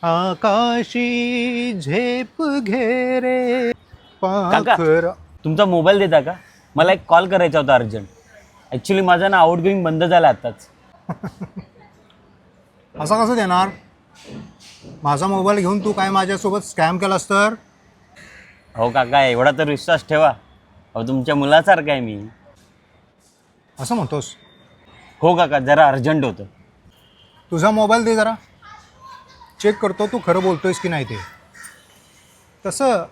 आकाशी झेप घेरे काका पाखरा. तुमचा मोबाईल देता का? मला एक कॉल करायचा होता अर्जंट. ॲक्च्युली माझा ना आउट गोईंग बंद झाला आत्ताच. असं कसं देणार? माझा मोबाईल घेऊन तू काय माझ्यासोबत स्कॅम केलास तर? हो काका, एवढा तर विश्वास ठेवा. अहो तुमच्या मुलासारखा आहे मी. असं म्हणतोस? हो काका, जरा अर्जंट होतं. तुझा मोबाईल दे जरा, चेक करतो तू खरं बोलतोयस की नाही ते. तसं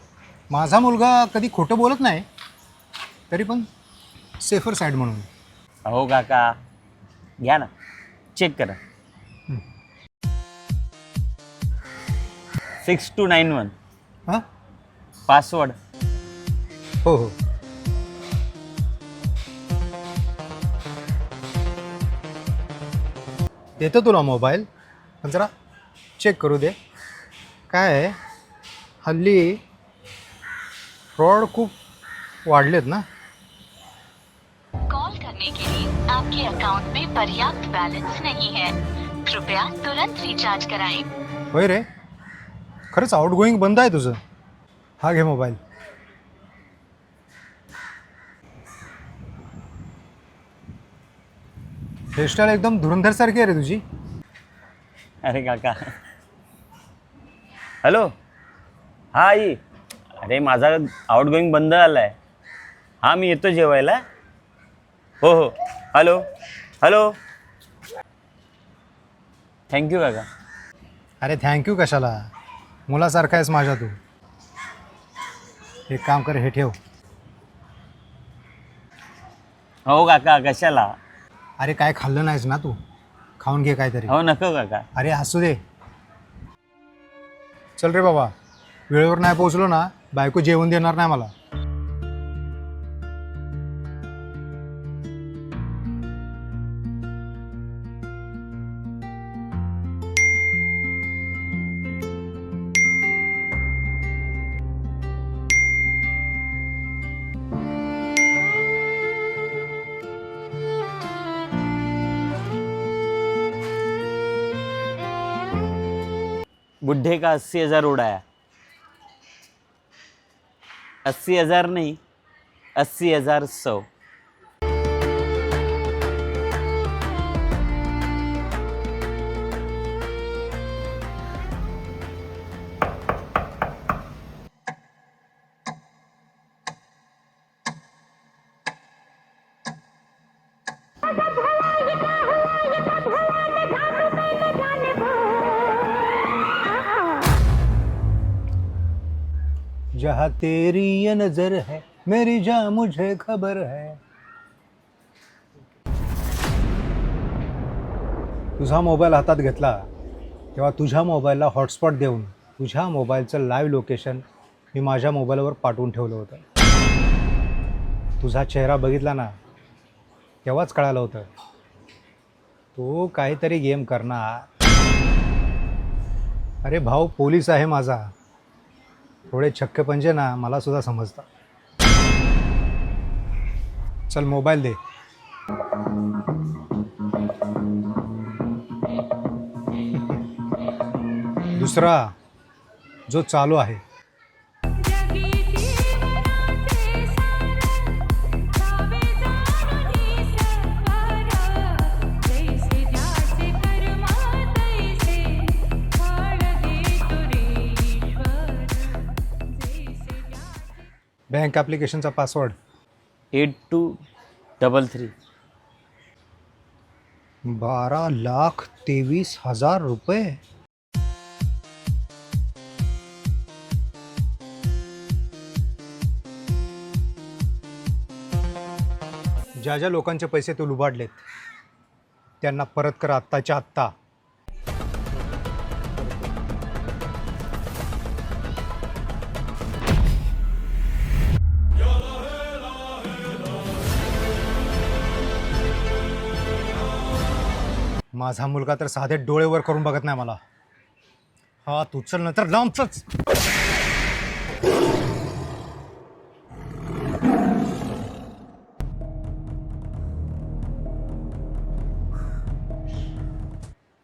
माझा मुलगा कधी खोटं बोलत नाही, तरी पण सेफर साईड म्हणून. हो काका, घ्या ना, चेक करा. 6291 हां. पासवर्ड. हो हो. देतो तुला मोबाईल, पण जरा चेक करू दे. काय आहे, हल्ली फ्रॉड खूप वाढलेत ना. कॉल करने के लिए आपके अकाउंट में पर्याप्त बैलेंस नहीं है, कृपया तुरंत रिचार्ज कराएं। होय रे, खरंच आउट गोईंग बंद आहे तुझं. हा घे मोबाईल. हेअरस्टाईल एकदम धुरंधरसारखी आहे रे तुझी. अरे काका, हॅलो. हां आई, अरे माझा आउट गोईंग बंद झाला आहे. हां मी येतो जेवायला. हो हो. Hello hello. थँक्यू काका. अरे थँक्यू कशाला, मुलासारखा आहेस माझ्या तू. एक काम कर, हे ठेव. हो काका, कशाला? अरे काय खाल्लं नाहीस ना तू, खाऊन घे काहीतरी. हो नको काका. अरे असू दे. चल रे बाबा, वेळेवर नाही पोहोचलो ना, बायको जेवण देणार नाही मला. बुढ़े का 80,000 उड़ाया. 80,000 नहीं, 80,100. जहाँ तेरी ये नजर है मेरी जान मुझे खबर है. तुझा मोबाईल हातात घेतला तेव्हा तुझ्या मोबाईलला हॉटस्पॉट देऊन तुझ्या मोबाईलचं लाईव्ह लोकेशन मी माझ्या मोबाईलवर पाठवून ठेवलं होतं. तुझा चेहरा बघितला ना, तेव्हाच कळालं होतं तो काहीतरी गेम करणार. अरे भाऊ पोलीस आहे माझा, थोडे छक्के पंजे ना मला सुद्धा समजतं. चल मोबाईल दे. दुसरा जो चालू आहे. बँक ॲप्लिकेशनचा पासवर्ड 8233. 12,23,000 रुपये. ज्या ज्या लोकांचे पैसे तू लुबाडलेत त्यांना परत कर आत्ताच्या आत्ता. माझा मुलगा तर साधे डोळे वर करून बघत नाही मला. हा तू चल नंतर लांबच.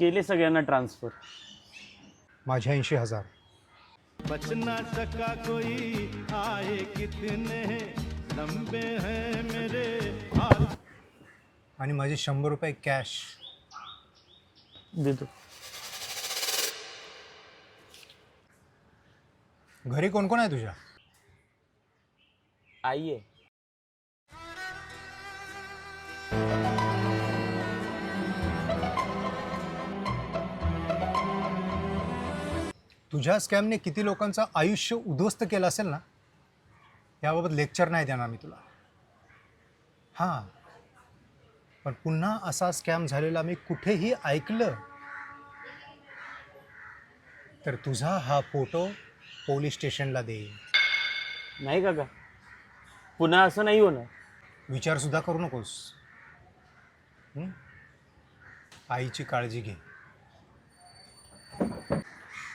केले सगळ्यांना ट्रान्सफर. माझे 80,000. बच ना सका कोई आए कितने लंबे हैं मेरे हाथ. आणि माझे 100 रुपये कॅश. देतो. घरी कोण कोण आहे तुझ्या? आई आहे. तुझ्या स्कॅमने किती लोकांचं आयुष्य उद्ध्वस्त केलं असेल ना, याबाबत लेक्चर नाही देणार मी तुला. हां, पण पुन्हा असा स्कॅम झालेला मी कुठेही ऐकलं तर तुझा हा फोटो पोलीस स्टेशनला दे. नाही काका, पुन्हा असं नाही होणार. विचारसुद्धा करू नकोस. हं? आईची काळजी घे.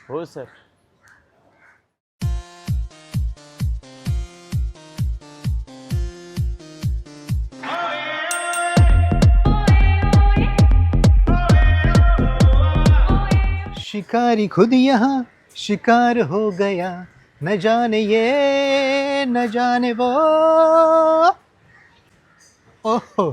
हो सर. शिकारी खुद यहाँ शिकार हो गया, न जाने ये न जाने वो. ओहो,